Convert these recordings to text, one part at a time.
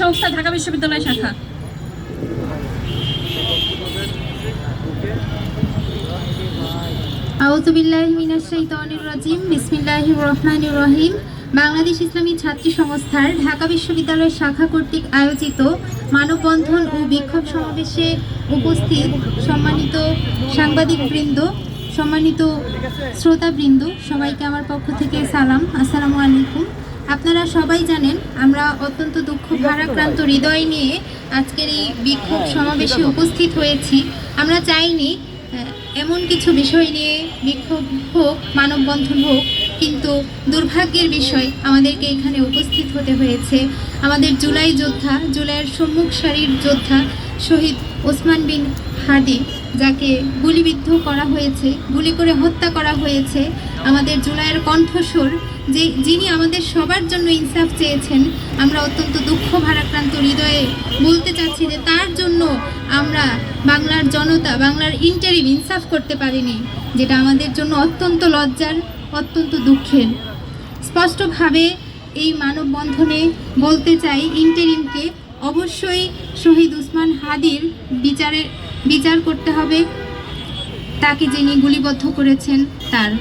সংস্থা ঢাকা বিশ্ববিদ্যালয় শাখা। আউযু বিল্লাহি মিনাশ শাইতানির রাজিম। বিসমিল্লাহির রহমানির রহিম। বাংলাদেশ ইসলামী ছাত্রী সংস্থার ঢাকা বিশ্ববিদ্যালয় শাখা কর্তৃক আয়োজিত মানববন্ধন ও বিক্ষোভ সমাবেশে উপস্থিত সম্মানিত সাংবাদিকবৃন্দ, সম্মানিত শ্রোতাবৃন্দ, সবাইকে আমার পক্ষ থেকে সালাম, আসসালামু আলাইকুম। আপনারা সবাই জানেন আমরা অত্যন্ত দুঃখ ভারাক্রান্ত হৃদয় নিয়ে আজকের এই বিক্ষোভ সমাবেশে উপস্থিত হয়েছি। আমরা চাইনি এমন কিছু বিষয় নিয়ে বিক্ষোভ হোক, মানববন্ধন হোক, কিন্তু দুর্ভাগ্যের বিষয় আমাদেরকে এখানে উপস্থিত হতে হয়েছে। আমাদের জুলাই যোদ্ধা, জুলাইয়ের সম্মুখ সারির যোদ্ধা শহীদ ওসমান বিন হাদি, যাকে গুলিবিদ্ধ করা হয়েছে, গুলি করে হত্যা করা হয়েছে, আমাদের জুলাইয়ের কণ্ঠস্বর, যিনি আমাদের সবার জন্য ইনসাফ চেয়েছেন, আমরা অত্যন্ত দুঃখ ভারাক্রান্ত হৃদয়ে বলতে চাচ্ছি যে তার জন্য আমরা বাংলার জনতা, বাংলার ইন্টারিম ইনসাফ করতে পারিনি, যেটা আমাদের জন্য অত্যন্ত লজ্জার, অত্যন্ত দুঃখের। স্পষ্টভাবে এই মানববন্ধনে বলতে চাই, ইন্টারিমকে অবশ্যই শহীদ ওসমান হাদির বিচার করতে হবে, তাকে যিনি গুলিবদ্ধ করেছেন তার।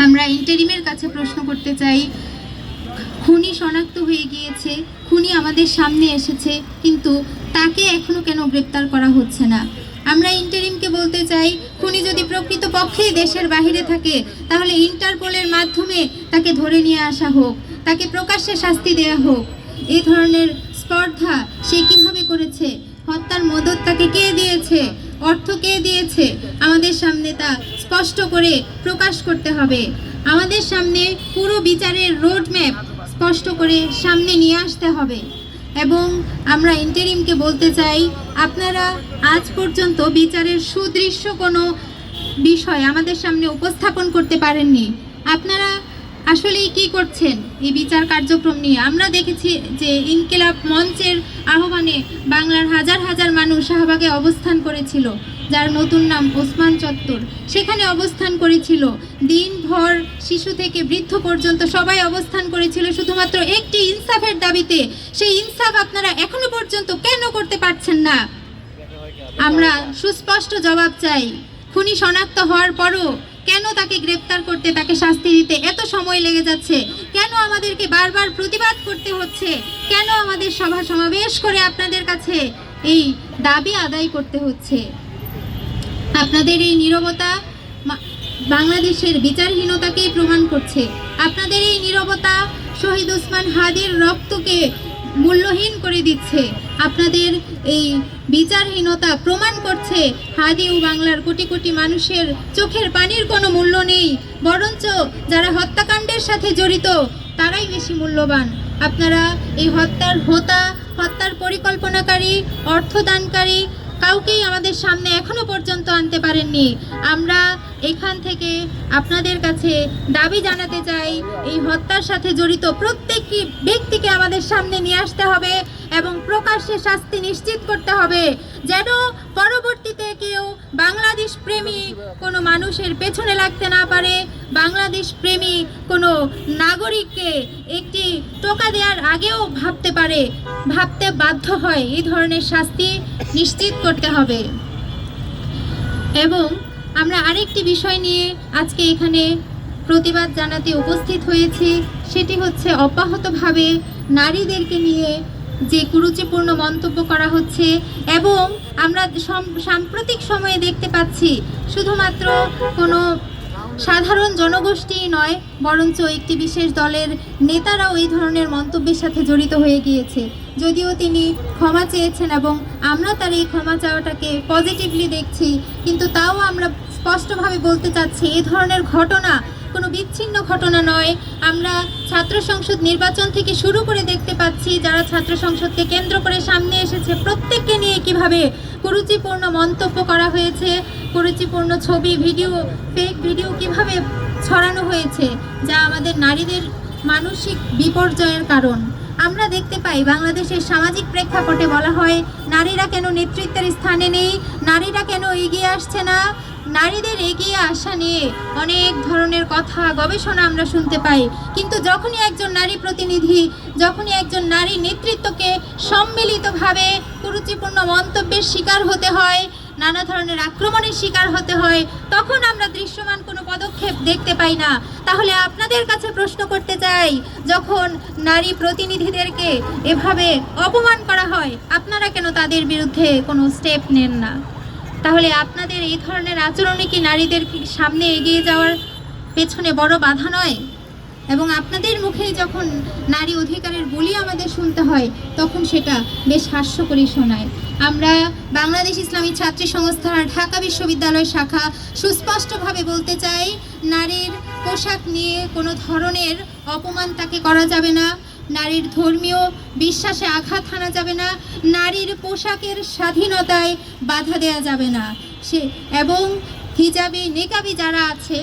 আমরা ইন্টারিমের কাছে প্রশ্ন করতে চাই, খুনি শনাক্ত হয়ে গিয়েছে, খুনি আমাদের সামনে এসেছে, কিন্তু তাকে এখনো কেন গ্রেপ্তার করা হচ্ছে না? আমরা ইন্টারিমকে বলতে চাই, খুনি যদি প্রকৃতপক্ষেই দেশের বাহিরে থাকে তাহলে ইন্টারপোলের মাধ্যমে তাকে ধরে নিয়ে আসা হোক, তাকে প্রকাশ্যে শাস্তি দেওয়া হোক। এই ধরনের স্পর্ধা সে কিভাবে করেছে, হত্যার মদত তাকে কে দিয়েছে, অর্থ কে দিয়েছে, আমাদের সামনে তা স্পষ্ট করে প্রকাশ করতে হবে। আমাদের সামনে পুরো বিচারের রোডম্যাপ স্পষ্ট করে সামনে নিয়ে আসতে হবে। এবং আমরা ইন্টারিমকে বলতে চাই, আপনারা আজ পর্যন্ত বিচারের সুদৃশ্য কোনো বিষয় আমাদের সামনে উপস্থাপন করতে পারেননি। আপনারা আসলেই কি করছেন এই বিচার কার্যক্রম নিয়ে? আমরা দেখেছি যে ইনকিলাব মঞ্চের আহ্বানে বাংলার হাজার হাজার মানুষ শাহবাগে অবস্থান করেছিল, যার নতুন নাম ওসমান চত্বর। সেখানে অবস্থান করেছিল দিনভর, শিশু থেকে বৃদ্ধ পর্যন্ত সবাই অবস্থান করেছিল শুধুমাত্র একটি ইনসাফের দাবিতে। সেই ইনসাফ আপনারা এখনো পর্যন্ত কেন করতে পারছেন না? আমরা সুস্পষ্ট জবাব চাই। খুনি শনাক্ত হওয়ার পরও কেন তাকে গ্রেপ্তার করতে, তাকে শাস্তি দিতে এত সময় লেগে যাচ্ছে? কেন আমাদেরকে বারবার প্রতিবাদ করতে হচ্ছে? কেন আমাদের সভা সমাবেশ করে আপনাদের কাছে এই দাবি আদায় করতে হচ্ছে? আপনাদের এই নীরবতা বাংলাদেশের বিচারহীনতাকেই প্রমাণ করছে। আপনাদের এই নীরবতা শহীদ ওসমান হাদির রক্তকে মূল্যহীন করে দিচ্ছে। আপনাদের এই বিচারহীনতা প্রমাণ করছে হাদি ও বাংলার কোটি কোটি মানুষের চোখের পানির কোনো মূল্য নেই, বরঞ্চ যারা হত্যাকাণ্ডের সাথে জড়িত তারাই বেশি মূল্যবান। আপনারা এই হত্যার পরিকল্পনাকারী, অর্থদানকারী কাউকেই আমাদের সামনে এখনো পর্যন্ত আনতে পারেননি। আমরা এখান থেকে আপনাদের কাছে দাবি জানাতে চাই, এই হত্যার সাথে জড়িত প্রত্যেকটি ব্যক্তিকে আমাদের সামনে নিয়ে আসতে হবে এবং প্রকাশ্যে শাস্তি নিশ্চিত করতে হবে, যেন পরবর্তীতে কেউ বাংলাদেশ প্রেমী কোনো মানুষের পেছনে লাগতে না পারে, বাংলাদেশ প্রেমী কোনো নাগরিককে একটি টোকা দেওয়ার আগেও ভাবতে বাধ্য হয়। এই ধরনের শাস্তি নিশ্চিত করতে হবে। এবং আমরা আরেকটি বিষয় নিয়ে আজকে এখানে প্রতিবাদ জানাতে উপস্থিত হয়েছি, সেটি হচ্ছে অব্যাহতভাবে নারীদেরকে নিয়ে যে কুরুচিপূর্ণ মন্তব্য করা হচ্ছে। এবং আমরা সাম্প্রতিক সময়ে দেখতে পাচ্ছি শুধুমাত্র কোনো সাধারণ জনগোষ্ঠী নয়, বরঞ্চ একটি বিশেষ দলের নেতারাও এই ধরনের মন্তব্যের সাথে জড়িত হয়ে গিয়েছে। যদিও তিনি ক্ষমা চেয়েছেন এবং আমরা তার এই ক্ষমা চাওয়াটাকে পজিটিভলি দেখছি, কিন্তু তাও আমরা স্পষ্টভাবে বলতে চাচ্ছি, এই ধরনের ঘটনা কোনো বিচ্ছিন্ন ঘটনা নয়। আমরা ছাত্র সংসদ নির্বাচন থেকে শুরু করে দেখতে পাচ্ছি, যারা ছাত্র সংসদকে কেন্দ্র করে সামনে এসেছে প্রত্যেককে নিয়ে কিভাবে কুরুচিপূর্ণ মন্তব্য করা হয়েছে, কুরুচিপূর্ণ ছবি, ভিডিও, ফেক ভিডিও কিভাবে ছড়ানো হয়েছে, যা আমাদের নারীদের মানসিক বিপর্যয়ের কারণ। আমরা দেখতে পাই বাংলাদেশের সামাজিক প্রেক্ষাপটে বলা হয় নারীরা কেন নেতৃত্বের স্থানে নেই, নারীরা কেন এগিয়ে আসছে না, নারীদের এগিয়ে আসা নিয়ে অনেক ধরনের কথা গবেষণা আমরা শুনতে পাই, কিন্তু যখনই একজন নারী প্রতিনিধি, যখনই একজন নারী নেতৃত্বকে সম্মিলিতভাবে কুরুচিপূর্ণ মন্তব্যের শিকার হতে হয়, নানা ধরনের আক্রমণের শিকার হতে হয়, তখন আমরা দৃশ্যমান কোনো পদক্ষেপ দেখতে পাই না। তাহলে আপনাদের কাছে প্রশ্ন করতে চাই, যখন নারী প্রতিনিধিদেরকে এভাবে অপমান করা হয়, আপনারা কেন তাদের বিরুদ্ধে কোনো স্টেপ নেন না? তাহলে আপনাদের এই ধরনের আচরণে কি নারীদের সামনে এগিয়ে যাওয়ার পেছনে বড় বাধা নয়? এবং আপনাদের মুখে যখন নারী অধিকারের বলি আমাদের শুনতে হয়, তখন সেটা বেশ হাস্যকরী শোনায়। আমরা বাংলাদেশ ইসলামী ছাত্রী সংস্থার ঢাকা বিশ্ববিদ্যালয় শাখা সুস্পষ্টভাবে বলতে চাই, নারীর পোশাক নিয়ে কোনো ধরনের অপমান তাকে করা যাবে না, নারীর ধর্মীয় বিশ্বাসে আঘাত হানা যাবে না, নারীর পোশাকের স্বাধীনতায় বাধা দেওয়া যাবে না, এবং হিজাবি নিকাবি যারা আছে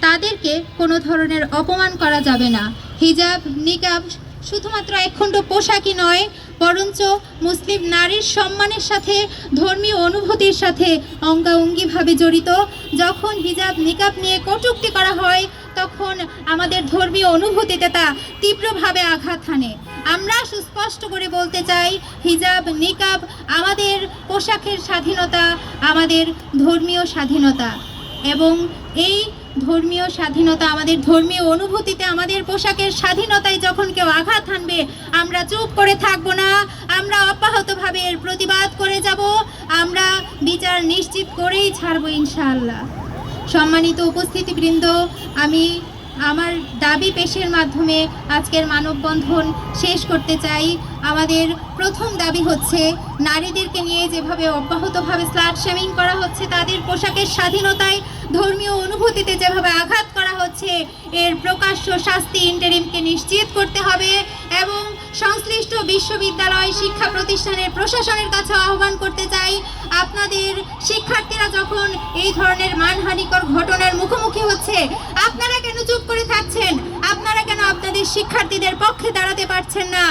তাদেরকে কোনো ধরনের অপমান করা যাবে না। হিজাব নিকাব শুধুমাত্র একখণ্ড পোশাকই নয়, বরঞ্চ মুসলিম নারীর সম্মানের সাথে, ধর্মীয় অনুভূতির সাথে অঙ্গাঅঙ্গিভাবে জড়িত। যখন হিজাব নিকাব নিয়ে কটূক্তি করা হয়, তখন আমাদের ধর্মীয় অনুভূতিতে তা তীব্রভাবে আঘাত হানে। আমরা সুস্পষ্ট করে বলতে চাই, হিজাব নিকাব আমাদের পোশাকের স্বাধীনতা, আমাদের ধর্মীয় স্বাধীনতা, এবং এই ধর্মীয় স্বাধীনতা, আমাদের ধর্মীয় অনুভূতিতে, আমাদের পোশাকের স্বাধীনতায় যখন কেউ আঘাত হানবে, আমরা চুপ করে থাকবো না, আমরা অব্যাহতভাবে এর প্রতিবাদ করে যাব, আমরা বিচার নিশ্চিত করেই ছাড়বো ইনশাআল্লাহ। সম্মানিত উপস্থিতিবৃন্দ, আমি আমার দাবি পেশের মাধ্যমে আজকের মানববন্ধন শেষ করতে চাই। আমাদের প্রথম দাবি হচ্ছে, নারীদেরকে নিয়ে যেভাবে অব্যাহতভাবে স্লাট শেমিং করা হচ্ছে, তাদের পোশাকের স্বাধীনতায়, ধর্মীয় অনুভূতিতে যেভাবে আঘাত করা হচ্ছে, এর প্রকাশ্য শাস্তি ইন্টারিমকে নিশ্চিত করতে হবে, এবং সংশ্লিষ্ট বিশ্ববিদ্যালয়, শিক্ষা প্রতিষ্ঠানের প্রশাসনের কাছে আহ্বান করতে চাই, আপনাদের শিক্ষার্থীরা যখন এই ধরনের মানহানিকর ঘটনার মুখোমুখি হচ্ছে, আপনারা কেন চুপ করে থাকছেন? আপনারা কেন আপনাদের শিক্ষার্থীদের পক্ষে দাঁড়াতে পারছেন না?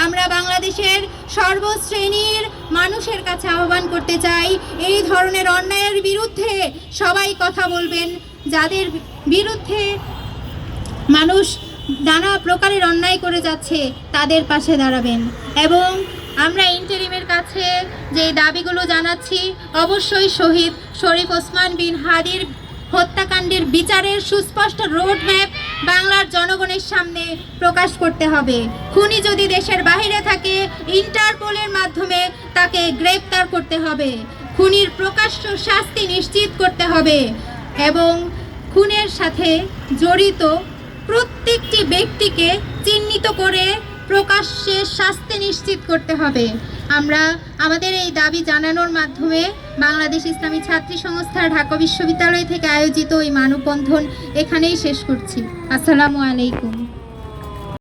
আমরা বাংলাদেশের সর্বশ্রেণীর মানুষের কাছে আহ্বান করতে চাই, এই ধরনের অন্যায়ের বিরুদ্ধে সবাই কথা বলবেন। যাদের বিরুদ্ধে মানুষ নানা প্রকারের অন্যায় করে যাচ্ছে, তাদের পাশে দাঁড়াবেন। এবং আমরা ইন্টারিমের কাছে যে দাবিগুলো জানাচ্ছি, অবশ্যই শহীদ শরীফ ওসমান বিন হাদির হত্যাকাণ্ডের বিচারের সুস্পষ্ট রোডম্যাপ বাংলার জনগণের সামনে প্রকাশ করতে হবে। খুনি যদি দেশের বাইরে থাকে, ইন্টারপোলের মাধ্যমে তাকে গ্রেপ্তার করতে হবে, খুনির প্রকাশ্য শাস্তি নিশ্চিত করতে হবে, এবং খুনের সাথে জড়িত প্রত্যেকটি ব্যক্তিকে চিহ্নিত করে প্রকাশ্যে শাস্তি নিশ্চিত করতে হবে। আমরা আমাদের এই দাবি জানানোর মাধ্যমে বাংলাদেশ ইসলামী ছাত্রী সংস্থার ঢাকা বিশ্ববিদ্যালয় থেকে আয়োজিত এই মানববন্ধন এখানেই শেষ করছি। আসসালামু আলাইকুম।